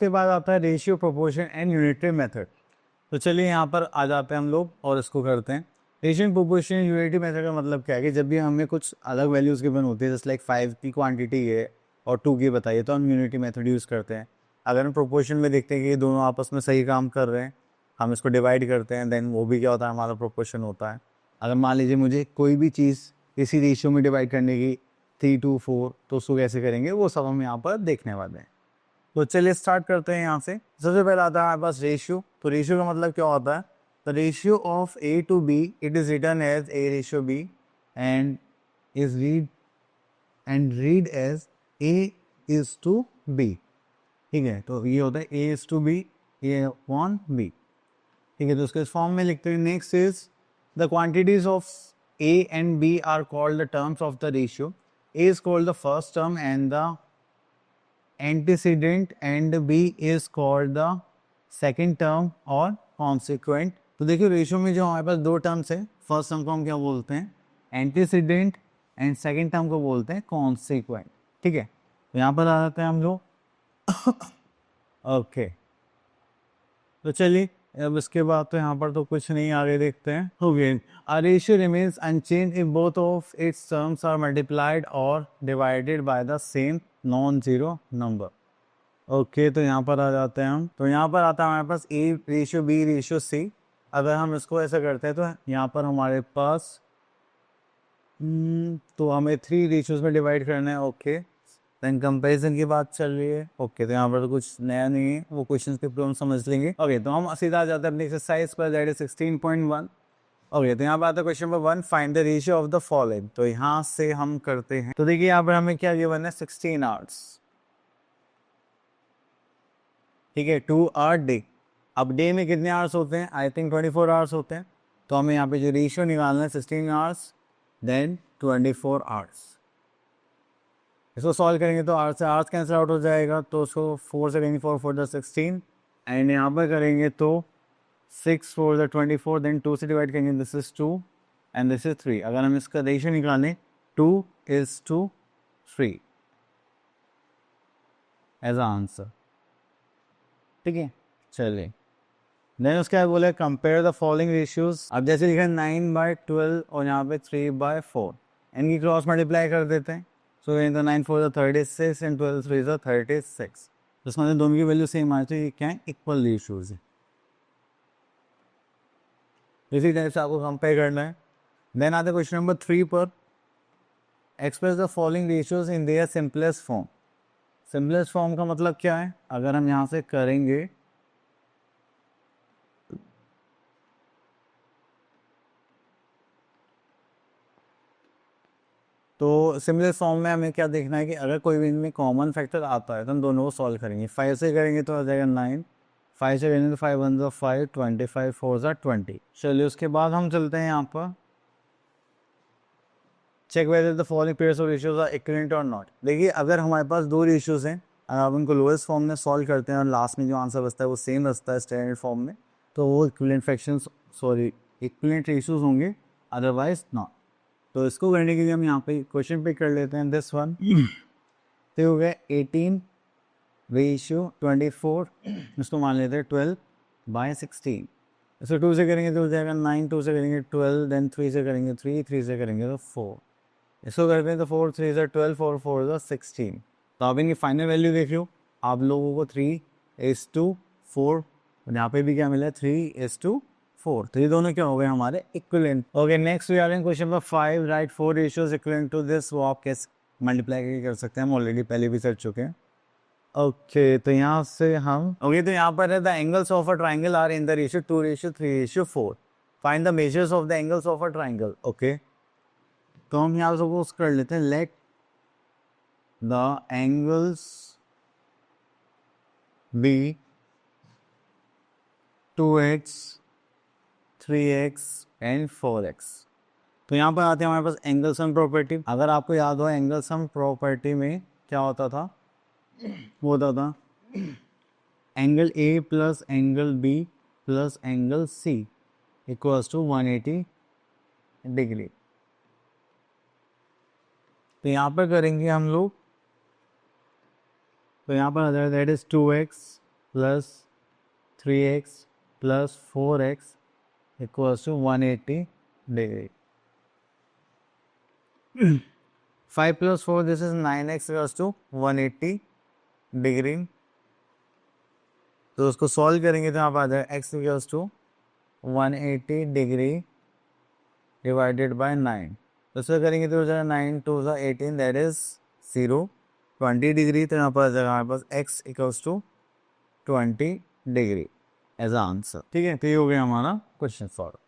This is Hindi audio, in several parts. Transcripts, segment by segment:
उसके बाद आता है ratio, proportion and unitary method. तो चलिए यहाँ पर आ जाते हैं हम लोग और इसको करते हैं। रेशियो, प्रोपोर्शन, यूनिटरी मेथड का मतलब क्या है कि जब भी हमें कुछ अलग वैल्यूज़ गिवन होती है, जैसे लाइक 5 की क्वांटिटी है और 2 की बताइए, तो हम यूनिटरी मेथड यूज़ करते हैं। अगर हम प्रोपोर्शन में देखते हैं कि ये दोनों आपस में सही काम कर रहे हैं, हम इसको डिवाइड करते हैं, देन वो भी क्या होता है, हमारा प्रोपोर्शन होता है। अगर मान लीजिए मुझे कोई भी चीज़ इसी रेशियो में डिवाइड करने की 3 to 4, तो उसको कैसे करेंगे वो सब हम यहाँ पर देखने वाले हैं। तो चलिए स्टार्ट करते हैं यहाँ से। सबसे पहले आता है हमारे पास रेशियो। तो रेशियो का मतलब क्या होता है, the ratio of A to B, it is written as A ratio B and is read as A is to B। ठीक है, तो ये होता है A is to B, A upon B। ठीक है, तो उसके फॉर्म में लिखते हैं। Next is the quantities of A and B are called the terms of the ratio. A is called the first term and the antecedent and B is called the second term और consequent। तो देखिए रेशियो में जो हमारे पास दो टर्म्स है, फर्स्ट टर्म को हम क्या बोलते हैं, एंटीसीडेंट, एंड सेकंड टर्म को बोलते हैं कॉन्सिक्वेंट। ठीक है, तो यहाँ पर आ जाते हैं हम लोग। ओके, तो चलिए अब इसके बाद तो यहाँ पर तो कुछ नहीं, आगे देखते हैं। Okay, a ratio remains unchange if both of its terms are multiplied और divided by the same non zero number. Okay, तो यहाँ पर आ जाते हैं हम। तो यहाँ पर आता है हमारे पास A ratio B ratio C। अगर हम इसको ऐसा करते हैं तो यहाँ पर हमारे पास तो हमें 3 रेशियोज में डिवाइड करना है। ओके, देन कंपैरिजन की बात चल रही है। ओके, तो यहाँ पर तो कुछ नया नहीं है, वो क्वेश्चन के प्रॉब्लम समझ लेंगे। ओके, तो हम सीधा आ जाते हैं अपनी एक्सरसाइज पर, दैट इज 16.1। ओके, तो यहाँ पर आता है question number 1, find the ratio of the following. तो यहाँ से हम करते हैं। तो देखिए यहाँ पर हमें क्या गिवन है, 16 आवर्स। ठीक है, 2 आवर डे। अब डे में कितने आवर्स होते हैं, आई थिंक 24 आवर्स होते हैं। तो हमें यहाँ पे जो रेशियो निकालना है 16 आवर्स देन 24 आवर्स। इसको सॉल्व करेंगे तो आर से आवर्स कैंसिल आउट हो जाएगा, तो उसको 4 से करेंगे, 4 4 द 16, एंड यहाँ पर करेंगे तो 6 4 द 24, देन 2 से डिवाइड करेंगे, this is 2 and this is 3। अगर हम इसका रेशियो निकालें 2 is to 3 एज आंसर। ठीक है, चलिए देन उसके बाद बोले कंपेयर द फॉलोइंग रेशियोज। अब जैसे लिखा है 9/12 और यहाँ पे 3/4, इनकी क्रॉस मल्टीप्लाई कर देते हैं। So in the 9 4 the 36 and 12 3 the 36। जिसमें से दोनों की वैल्यू सेम आए तो ये क्या है, इक्वल रेशियोज है। इसी टाइप से आपको कंपेयर करना है। देन आते क्वेश्चन नंबर 3 पर, express the following ratios in their simplest form. Simplest form का मतलब क्या है, अगर हम यहाँ से करेंगे तो सिंपलेस्ट फॉर्म में हमें क्या देखना है कि अगर कोई भी इनमें कॉमन फैक्टर आता है तो हम दोनों को सॉल्व करेंगे। 5 से करेंगे तो आ जाएगा 9, 5 से करेंगे तो 5 1 ज़ा 5, 25 4 ज़ा 20। चलिए उसके बाद हम चलते हैं यहाँ पर, check whether the following pairs of ratios are equivalent और नॉट। देखिए अगर हमारे पास दो रेशियोज हैं, अगर आप उनको लोएस्ट फॉर्म में सॉल्व करते हैं और लास्ट में जो आंसर बचता है वो सेम बचता है स्टैंडर्ड फॉर्म में, तो वो इक्विवेलेंट फ्रैक्शंस इक्विवेलेंट रेशियोज होंगे, अदरवाइज नॉट। तो इसको करने के लिए हम यहाँ पे क्वेश्चन पिक कर लेते हैं, दिस वन। तो हो गया 18 रेशियो 24, इसको मान लेते हैं 12/16। इसको 2 से करेंगे तो हो जाएगा 9, 2 से करेंगे 12, देन 3 से करेंगे 3, 3 से करेंगे तो 4। इसको करते हैं तो 4 3 से 12 और 4 से 16। तो आप इनकी फाइनल वैल्यू देख लो, आप लोगों को 3:4, यहाँ पे भी क्या मिला है 3:4। तो ये दोनों क्या हो गए हमारे equivalent. Okay, next we are in question number 5, write 4 ratios equivalent to this. वो आप कैसे मल्टीप्लाई कर सकते हैं, हम ऑलरेडी पहले भी कर चुके हैं। ओके, तो यहाँ से हम तो यहाँ पर है the angles of a triangle are in the ratio 2:3:4। Find the measures of the angles of a triangle. Okay, तो हम यहाँ सपोज कर लेते हैं, let the angles be 2x 3x and 4x। तो यहाँ पर आते हैं हमारे पास एंगल सम प्रॉपर्टी। अगर आपको याद हो एंगल सम प्रॉपर्टी में क्या होता था, वो होता था angle A plus angle B plus angle C equals to 180 degree. तो यहाँ पर करेंगे हम लोग, तो यहाँ पर आ जाएगा that is 2x plus 3x plus 4x equals to 180 degree. 5 plus 4, this is 9x equals to 180 degree. तो उसको सॉल्व करेंगे तो यहाँ पर आ जाएगा x equals to 180 degree divided by 9. तो इसको करेंगे तो हो जाएगा 9 2 18, दैट इज 0. 20 डिग्री, तो यहाँ पर आ जाएगा हमारे पास x equals to 20 degree as answer. ठीक है, तो ये हो गया हमारा क्वेश्चन सॉल्व.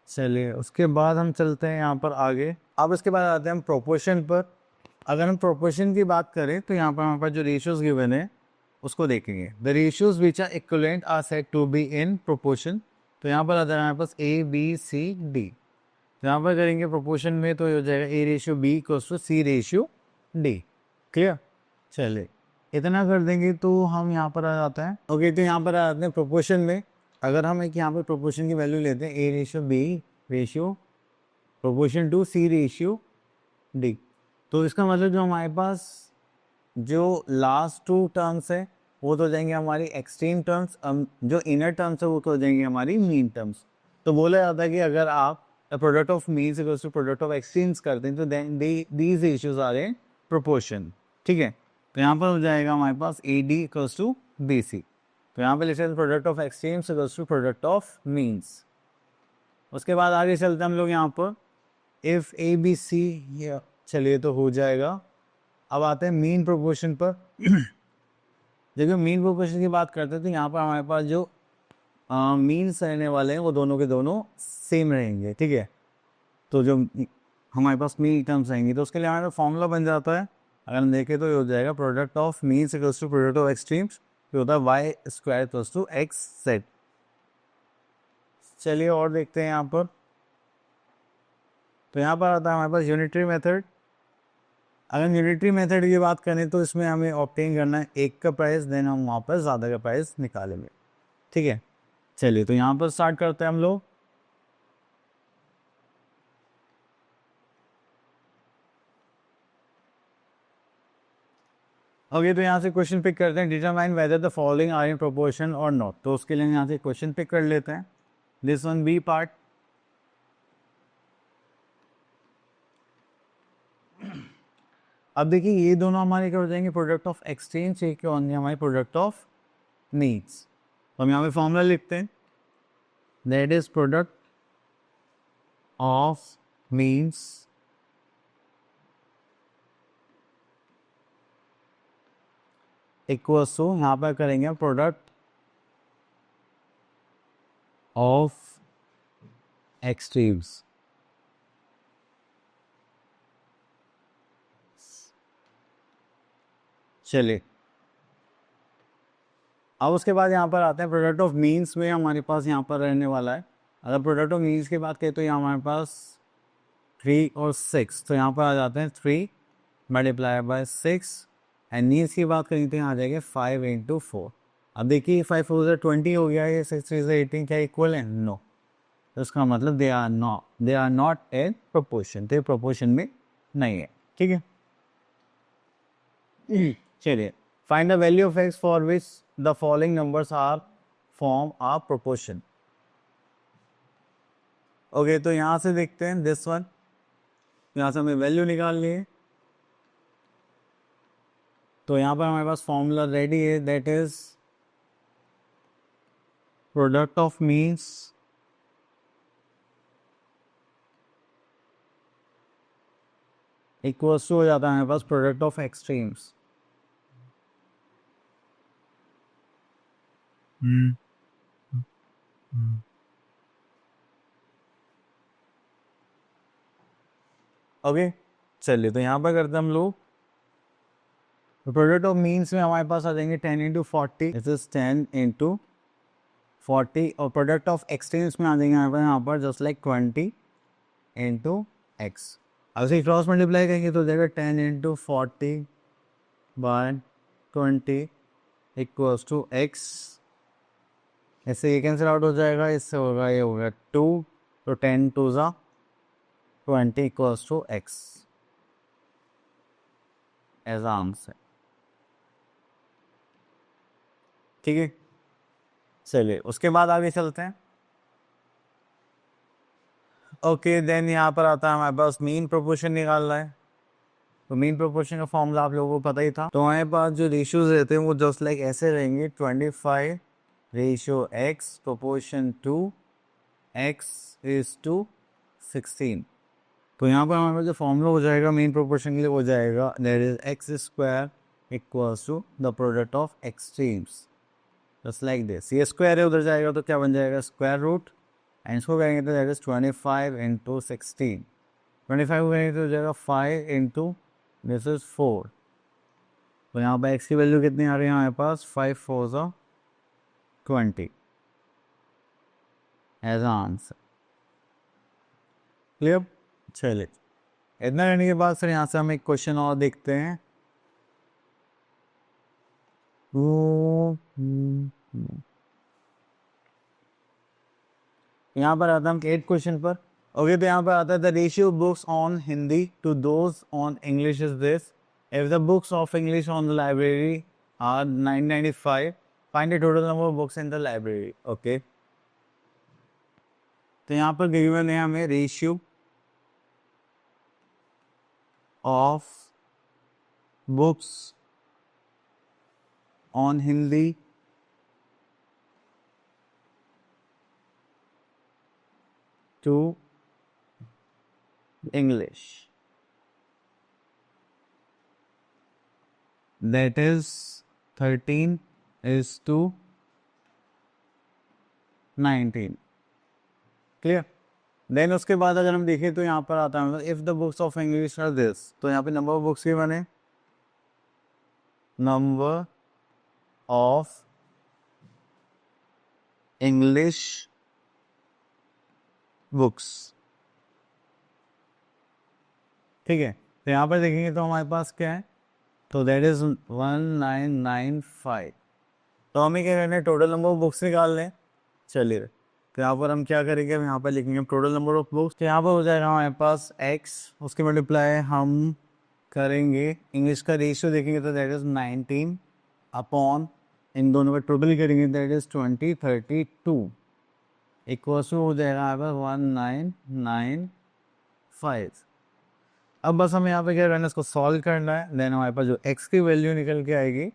चलिए उसके बाद हम चलते हैं यहाँ पर आगे. अब इसके बाद आते हैं हम प्रोपोर्शन पर. अगर हम प्रोपोर्शन की बात करें तो यहाँ पर हमारे पास जो रेशियोज गिवन है उसको देखेंगे. The ratios which are equivalent are said to be in proportion. तो यहाँ पर आ जाएगा हमारे पास A B C D. तो यहाँ पर करेंगे प्रोपोर्शन में तो हो जाएगा A ratio B equals to C ratio D. Clear. चलिए इतना कर देंगे तो हम यहाँ पर आ जाते हैं. ओके, तो यहाँ पर आ जाते हैं प्रोपोर्शन में. अगर हम एक यहाँ पर प्रोपोर्शन की वैल्यू लेते हैं A ratio B ratio proportion to C ratio D. तो इसका मतलब जो हमारे पास जो लास्ट टू टर्म्स है वो तो हो जाएंगे हमारी एक्सट्रीम टर्म्स. जो इनर टर्म्स है वो तो हो जाएंगे हमारी मीन टर्म्स. तो बोला जाता है कि अगर आप product of means equals to product of extremes करते हैं तो then these ratios are in proportion. ठीक है, तो यहाँ पर हो जाएगा हमारे पास AD इक्वल्स टू BC. तो यहाँ पर लिखते हैं product of extremes equals to product of means. उसके बाद आगे चलते हैं हम लोग यहाँ पर. इफ ABC, चलिए तो हो जाएगा. अब आते हैं मीन प्रोपोर्शन पर. देखिए मीन प्रोपोर्शन की बात करते हैं तो यहाँ पर हमारे पास जो मीन्स रहने वाले हैं वो दोनों के दोनों सेम रहेंगे. ठीक है, तो जो हमारे पास मीन टर्म्स रहेंगे तो उसके लिए हमारे फॉर्मूला बन जाता है. अगर हम देखें तो ये हो जाएगा product of means equals to product of extremes. ये होता है Y square equals to X Z. चलिए और देखते हैं यहाँ पर. तो यहाँ पर आता है हमारे पास यूनिटरी मेथड. अगर यूनिटरी मेथड की बात करें तो इसमें हमें ऑब्टेन करना है एक का प्राइस, देन हम वहाँ पर ज़्यादा का प्राइस निकालेंगे. ठीक है, चलिए तो यहाँ पर स्टार्ट करते हैं हम लोग. ओके, तो यहाँ से क्वेश्चन पिक करते हैं. Determine whether the following are in proportion और नॉट. तो उसके लिए यहाँ से क्वेश्चन पिक कर लेते हैं. This one B part. अब देखिए ये दोनों हमारे क्या हो जाएंगे प्रोडक्ट ऑफ एक्सचेंज, एक होंगे हमारे प्रोडक्ट ऑफ मीन्स. तो हम यहाँ पे फॉर्मूला लिखते हैं. That is product of means equals to, यहाँ पर करेंगे प्रोडक्ट ऑफ एक्सट्रीम्स. चलिए अब उसके बाद यहाँ पर आते हैं प्रोडक्ट ऑफ मीन्स में. हमारे पास यहाँ पर रहने वाला है. अगर प्रोडक्ट ऑफ मीन्स की बात करें तो यहाँ हमारे पास 3 और 6. तो यहाँ पर आ जाते हैं 3 मल्टीप्लाई बाय 6. एंड मीन्स की बात करें तो यहाँ आ जाएगा 5 इंटू 4. अब देखिए 5 4 20 हो गया है, 6 3 18 क्या इक्वल है? नो. तो इसका मतलब they are not in proportion. तो ये प्रोपोर्शन में नहीं है. ठीक है, चलिए find the value of x for which the following numbers are form a proportion. Okay, तो यहाँ से देखते हैं दिस वन. यहाँ से हमें वैल्यू निकालनी है. तो यहाँ पर हमारे पास फॉर्मूला रेडी है. That is product of means equals to हो जाता है हमारे पास प्रोडक्ट ऑफ एक्सट्रीम्स. ओके, चलिए तो यहाँ पर करते हैं हम लोग. प्रोडक्ट ऑफ मीन्स में हमारे पास आ जाएंगे 10 इंटू 40. This is 10 into 40. और प्रोडक्ट ऑफ एक्सट्रीम्स में आ जाएंगे हमारे पास यहाँ पर जस्ट लाइक 20 इंटू एक्स. अब इसे क्रॉस मल्टीप्लाई करेंगे तो जाएगा 10 into 40 by 20 equals to x. ऐसे ये कैंसिल आउट हो जाएगा, इससे होगा ये होगा 2. तो 10 2 ज़ा 20 equals to x as answer. ठीक है, चलिए उसके बाद आगे चलते हैं। ओके देन यहाँ पर आता है हमारे पास मीन प्रोपोर्शन निकालना है। तो मीन प्रोपोर्शन का फॉर्मूला आप लोगों को पता ही था। तो हमारे पास जो रेशियोज रहते हैं वो जस्ट लाइक ऐसे रहेंगे, 25 ratio x proportion to x is to 16। तो यहाँ पर हमारे पास जो फॉर्मूला हो जाएगा मीन प्रोपोर्शन के लिए हो जाएगा, that is x square equals to the product of extremes, just like this. ये स्क्वायर है, उधर जाएगा तो क्या बन जाएगा स्क्वायर रूट, एंड इसको करेंगे तो दैट इज 25 इंटू 16। 25 को करेंगे तो हो जाएगा 5 इंटू दिस इज 4। तो यहाँ पर एक्स की वैल्यू कितनी आ रही है हमारे पास, 5 4 20 एज आंसर। क्लियर, चलिए इतना करने के बाद फिर यहाँ से हम एक क्वेश्चन और देखते हैं। यहाँ पर आता है हम 8 क्वेश्चन पर। ओके तो यहाँ पर आता है the ratio books on Hindi to those on English is this, if the books of English on the library are 995, find the total number of books in the library. Okay तो यहाँ पर गिवन है हमें ratio of books on Hindi to English, that is 13 is to 19। Clear, then उसके बाद अगर हम देखें तो यहाँ पर आता है if the books of English are this, तो यहाँ पे नंबर ऑफ बुक्स के बने नंबर ऑफ इंग्लिश बुक्स। ठीक है, तो यहाँ पर देखेंगे तो हमारे पास क्या है, तो दैट इज 1995। तो हमें क्या करना है, टोटल नंबर ऑफ बुक्स निकाल लें। चलिए तो यहाँ पर हम क्या करेंगे, हम यहाँ पर लिखेंगे टोटल नंबर ऑफ बुक्स। तो यहाँ पर हो जाएगा हमारे पास x, उसके मल्टीप्लाई हम करेंगे इंग्लिश का रेशियो देखेंगे तो दैट इज 19 अपॉन इन दोनों का टोटल करेंगे दैट इज 20 32 इक्वल्स हो जाएगा हमारे पास 1995। अब बस हमें यहाँ पे क्या करना है, इसको सॉल्व करना है। देन हमारे पास जो x की वैल्यू निकल के आएगी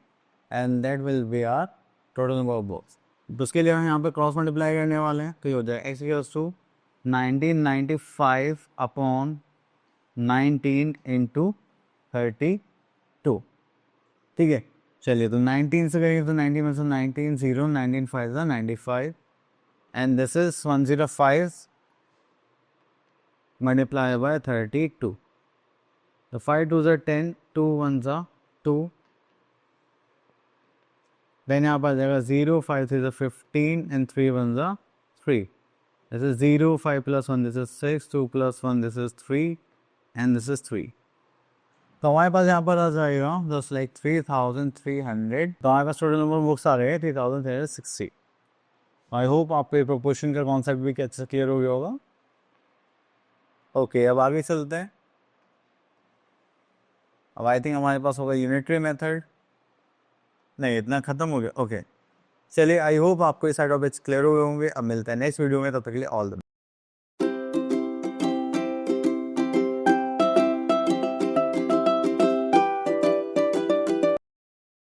and that will be our total number of books. तो उसके लिए हम यहाँ पे क्रॉस मल्टीप्लाई करने वाले हैं, तो ये हो जाएगा x equals to 1995 upon 19 into 32। ठीक है, चलिए तो 19 से करेंगे तो 19 में से 19 0 19 5 95 and this is 105 multiply by 32। तो 5 2s are 10, 2 1s are 2, then यहाँ पर आ जाएगा 0 5 3s are 15 and 3 1s are 3। This is 0 5 plus 1 this is 6, 2 plus 1 this is 3 and this is 3। तो हमारे पास यहाँ पर आ जाएगा जस्ट लाइक 3300। तो हमारे पास टोटल नंबर बुक्स आ रहे हैं 3360। आई होप आपको प्रोपोर्शन का कॉन्सेप्ट भी अच्छे से क्लियर हो गया होगा। ओके अब आगे चलते हैं। अब आई थिंक हमारे पास होगा यूनिटरी मेथड, नहीं इतना खत्म हो गया। ओके चलिए आई होप आपको इस साइड ऑफ क्लियर हो गए होंगे। अब मिलते हैं नेक्स्ट वीडियो में, तब तक के लिए ऑल द बेस्ट।